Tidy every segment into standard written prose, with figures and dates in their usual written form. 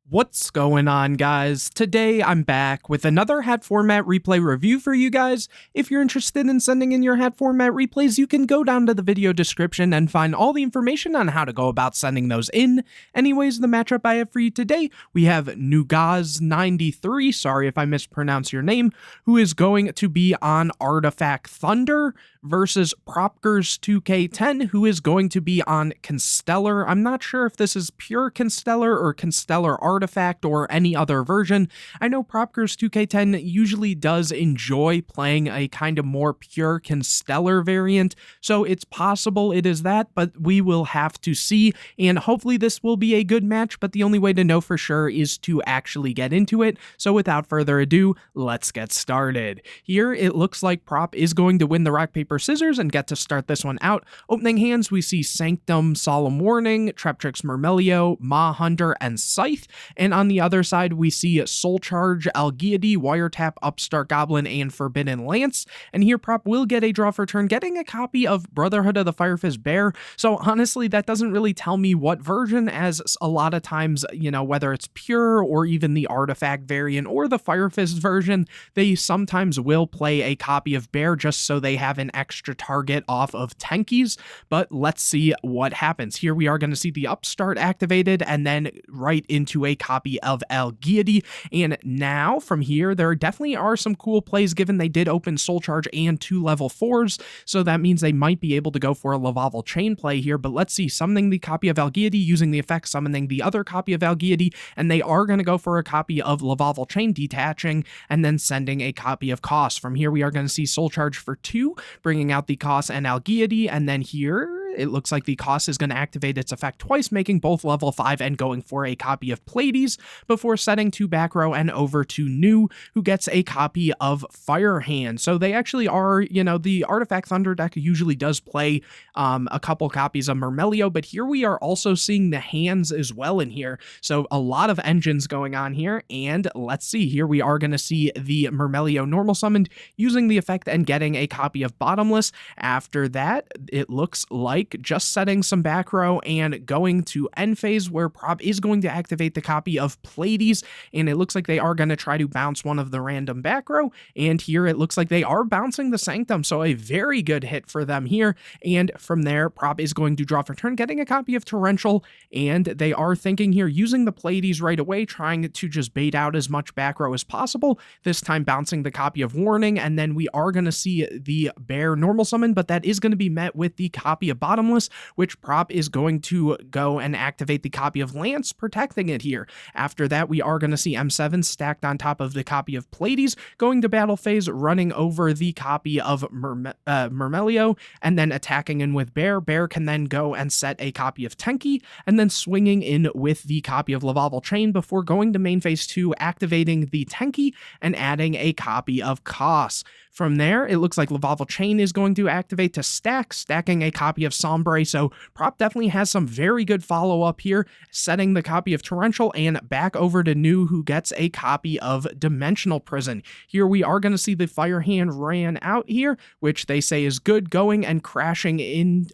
What's going on, guys? Today I'm back with another H.A.T format replay review for you guys. If you're interested in sending in your H.A.T format replays, you can go down to the video description and find all the information on how to go about sending those in. Anyways, the matchup I have for you today, we have NAWCQ, sorry if I mispronounce your name, who is going to be on Artifact Thunder versus Propgers2K10, who is going to be on Constellar. I'm not sure if this is pure Constellar or Constellar Artifact or any other version. I know Propgers2K10 usually does enjoy playing a kind of more pure Constellar variant, so it's possible it is that, but we will have to see, and hopefully this will be a good match, but the only way to know for sure is to actually get into it. So without further ado, let's get started. Here, it looks like Prop is going to win the rock, paper, scissors and get to start this one out. Opening hands, we see Sanctum, Solemn Warning, Traptrix, Mermail, Maw Hunter, and Scythe. And on the other side, we see Soul Charge, Algiady, Wiretap, Upstart Goblin, and Forbidden Lance. And here Prop will get a draw for turn, getting a copy of Brotherhood of the Firefist Bear. So honestly, that doesn't really tell me what version, as a lot of times, you know, whether it's pure or even the Artifact variant or the Firefist version, they sometimes will play a copy of Bear just so they have an extra target off of tankies. But let's see what happens. Here we are going to see the Upstart activated and then right into a copy of Algiady. And now from here, there definitely are some cool plays given they did open Soul Charge and 2 level 4s. So that means they might be able to go for a Lavaval Chain play here. But let's see, summoning the copy of Algiady, using the effect, summoning the other copy of Algiady, and they are going to go for a copy of Lavaval Chain, detaching, and then sending a copy of Cost. From here, we are going to see Soul Charge for 2, bringing out the Cost and Algiady, and then here, it looks like the Cost is going to activate its effect twice, making both level 5 and going for a copy of Pleiades before setting to back row and over to New, who gets a copy of Firehand. So they actually are, you know, the Artifact Thunder deck usually does play a couple copies of Mermail, but here we are also seeing the hands as well in here. So a lot of engines going on here, and let's see, here we are going to see the Mermail normal summoned using the effect and getting a copy of Bottomless. After that, it looks like just setting some back row and going to end phase where Prop is going to activate the copy of Pleiades, and it looks like they are going to try to bounce one of the random back row, and here it looks like they are bouncing the Sanctum, so a very good hit for them here. And from there, Prop is going to draw for turn, getting a copy of Torrential, and they are thinking here using the Pleiades right away, trying to just bait out as much back row as possible, this time bouncing the copy of Warning, and then we are going to see the Bear normal summon, but that is going to be met with the copy of Bottomless, which Prop is going to go and activate the copy of Lance, protecting it here. After that, we are going to see M7 stacked on top of the copy of Pleiades, going to battle phase, running over the copy of Mermail, and then attacking in with Bear. Bear can then go and set a copy of Tenki, and then swinging in with the copy of Lavaval Chain before going to main phase 2, activating the Tenki and adding a copy of Kos. From there, it looks like Lavaval Chain is going to activate to stacking a copy of Sombre, so Prop definitely has some very good follow-up here, setting the copy of Torrential and back over to New, who gets a copy of Dimensional Prison. Here we are going to see the Firehand ran out here, which they say is good, going and crashing in,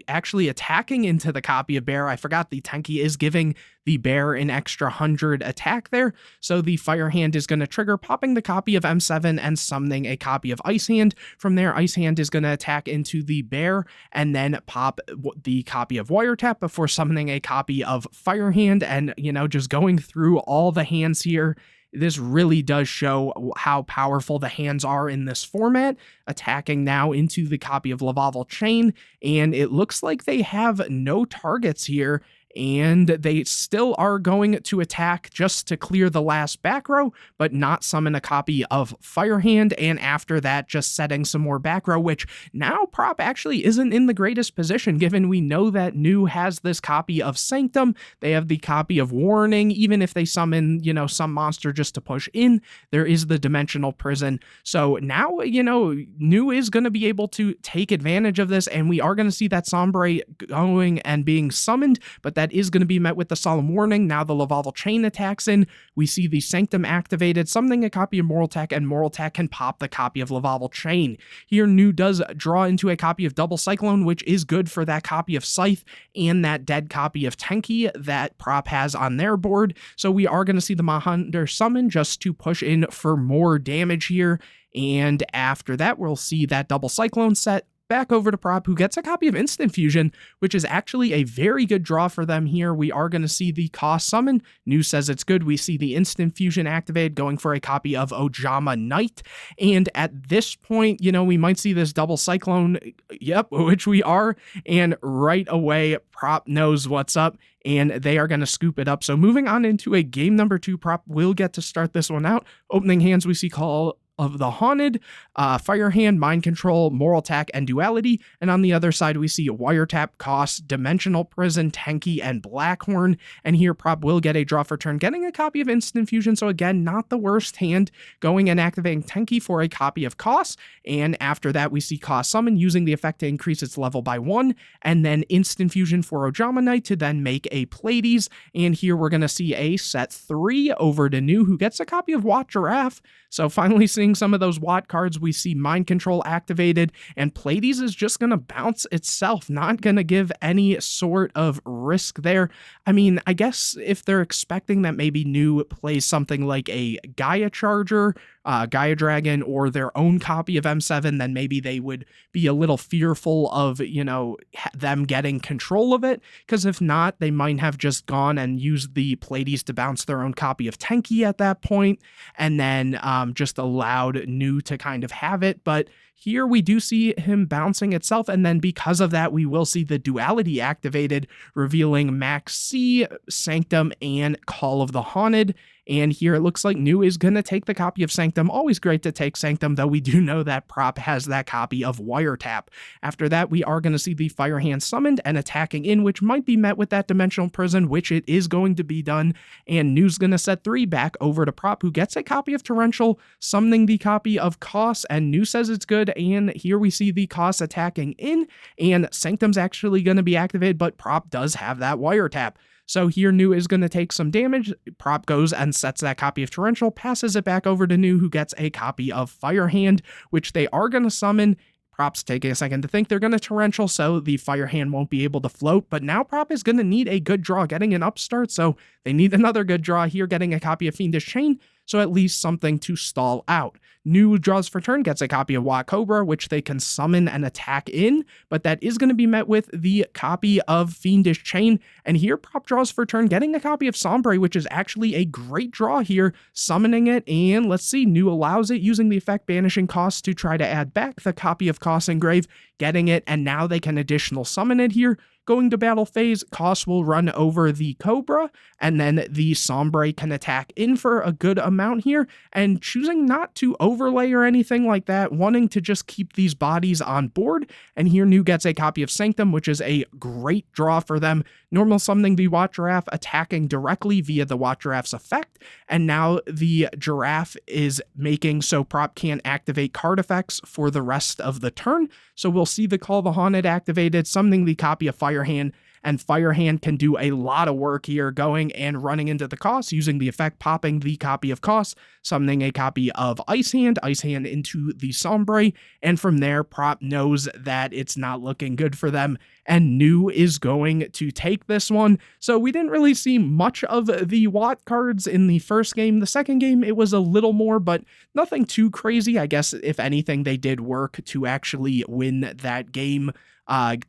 actually attacking into the copy of Bear. I forgot the Tenki is giving the Bear an extra 100 attack there, so the Firehand is going to trigger, popping the copy of M7 and summoning a copy of Ice Hand. From there, Ice Hand is going to attack into the Bear and then pop the copy of Wiretap before summoning a copy of Firehand, and, you know, just going through all the hands here. This really does show how powerful the hands are in this format, attacking now into the copy of Lavaval Chain, and it looks like they have no targets here, and they still are going to attack just to clear the last back row, but not summon a copy of Firehand, and after that, just setting some more back row, which now Prop actually isn't in the greatest position, given we know that New has this copy of Sanctum, they have the copy of Warning, even if they summon, you know, some monster just to push in, there is the Dimensional Prison, so now, you know, New is going to be able to take advantage of this, and we are going to see that Sombre going and being summoned, but that that is going to be met with the Solemn Warning. Now the Lavalval Chain attacks in. We see the Sanctum activated, summoning a copy of Moraltech, and Moraltech can pop the copy of Lavalval Chain. Here, New does draw into a copy of Double Cyclone, which is good for that copy of Scythe and that dead copy of Tenki that Prop has on their board. So we are going to see the Mahunter summon just to push in for more damage here. And after that, we'll see that Double Cyclone set back over to Prop, who gets a copy of Instant Fusion, which is actually a very good draw for them here. We are going to see the cost summon. New says it's good. We see the Instant Fusion activated, going for a copy of Ojama Knight. And at this point, you know, we might see this Double Cyclone, yep, which we are. And right away, Prop knows what's up, and they are going to scoop it up. So moving on into a game number 2, Prop will get to start this one out. Opening hands, we see Call of the Haunted, Fire Hand, Mind Control, Moraltech, and Duality. And on the other side, we see Wiretap, Cost, Dimensional Prison, Tenki, and Blackhorn. And here, Prop will get a draw for turn, getting a copy of Instant Fusion. So again, not the worst hand, going and activating Tenki for a copy of Cost. And after that, we see Cost summon, using the effect to increase its level by 1, and then Instant Fusion for Ojama Knight to then make a Pleiades. And here we're going to see a set 3 over to New, who gets a copy of Watt Giraffe. So finally seeing some of those Watt cards, we see Mind Control activated, and Pleiades is just going to bounce itself, not going to give any sort of risk there. I mean, I guess if they're expecting that maybe New plays something like a Gaia Charger, Gaia Dragon, or their own copy of M7, then maybe they would be a little fearful of, you know, them getting control of it, because if not, they might have just gone and used the Pleiades to bounce their own copy of Tenki at that point, and then just allowed New to kind of have it. But here we do see him bouncing itself, and then because of that, we will see the Duality activated, revealing Max C, Sanctum, and Call of the Haunted. And here it looks like New is going to take the copy of Sanctum. Always great to take Sanctum, though we do know that Prop has that copy of Wiretap. After that, we are going to see the Fire Hand summoned and attacking in, which might be met with that Dimensional Prison, which it is going to be done. And New's going to set 3 back over to Prop, who gets a copy of Torrential, summoning the copy of Koss, and New says it's good. And here we see the Koss attacking in, and Sanctum's actually going to be activated, but Prop does have that Wiretap. So here New is going to take some damage. Prop goes and sets that copy of Torrential, passes it back over to New, who gets a copy of Fire Hand, which they are going to summon. Prop's taking a second to think. They're going to Torrential, so the Fire Hand won't be able to float, but now Prop is going to need a good draw, getting an upstart, so they need another good draw here, getting a copy of Fiendish Chain, so at least something to stall out. New draws for turn, gets a copy of Wat Cobra, which they can summon and attack in, but that is going to be met with the copy of Fiendish Chain, and here Prop draws for turn, getting a copy of Sombre, which is actually a great draw here, summoning it, and let's see, New allows it, using the effect Banishing Cost to try to add back the copy of Koss Engrave, getting it, and now they can additional summon it here. Going to battle phase, Koss will run over the Cobra, and then the Sombre can attack in for a good amount here, and choosing not to overlay or anything like that, wanting to just keep these bodies on board, and here New gets a copy of Sanctum, which is a great draw for them. Normal summoning the Watt Giraffe, attacking directly via the Watt Giraffe's effect, and now the Giraffe is making so Prop can't activate card effects for the rest of the turn, so we'll see the Call of the Haunted activated, summoning the copy of Fire Hand, and Fire Hand can do a lot of work here, going and running into the Koss, using the effect, popping the copy of Koss, summoning a copy of Ice Hand into the Sombre, and from there, Prop knows that it's not looking good for them, and New is going to take this one. So we didn't really see much of the Watt cards in the first game. The second game, it was a little more, but nothing too crazy. I guess, if anything, they did work to actually win that game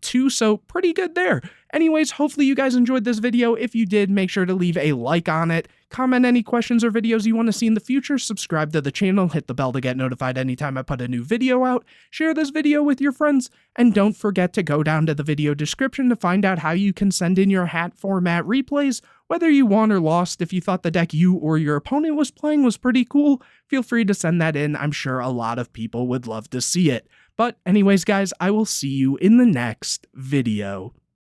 too, so pretty good there. Anyways, hopefully you guys enjoyed this video. If you did, make sure to leave a like on it, comment any questions or videos you want to see in the future, subscribe to the channel, hit the bell to get notified anytime I put a new video out, share this video with your friends, and don't forget to go down to the video description to find out how you can send in your hat format replays, whether you won or lost. If you thought the deck you or your opponent was playing was pretty cool, feel free to send that in. I'm sure a lot of people would love to see it. But anyways, guys, I will see you in the next video.